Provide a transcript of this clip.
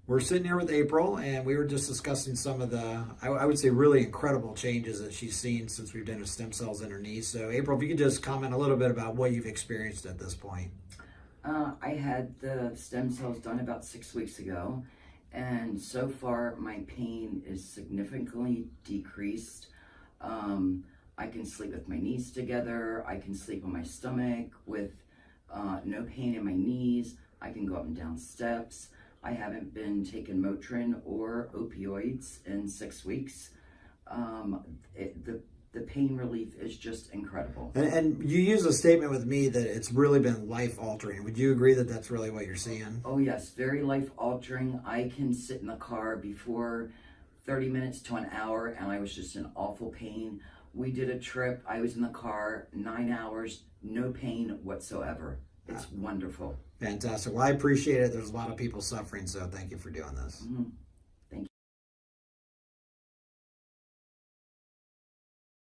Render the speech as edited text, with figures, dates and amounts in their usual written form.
We're sitting here with April, and we were just discussing some of the, I would say, really incredible changes that she's seen since we've done the stem cells in her knee. So, April, if you could just comment a little bit about what you've experienced at this point. I had the stem cells done about 6 weeks ago, and so far my pain is significantly decreased. I can sleep with my knees together. I can sleep on my stomach with no pain in my knees. I can go up and down steps. I haven't been taking Motrin or opioids in 6 weeks. The pain relief is just incredible. And you use a statement with me that it's really been life-altering. Would you agree that that's really what you're seeing? Oh yes, very life-altering. I can sit in the car before 30 minutes to an hour and I was just in awful pain. We did a trip. I was in the car 9 hours, no pain whatsoever. It's wonderful. Fantastic. Well, I appreciate it. There's a lot of people suffering, so thank you for doing this. Mm-hmm.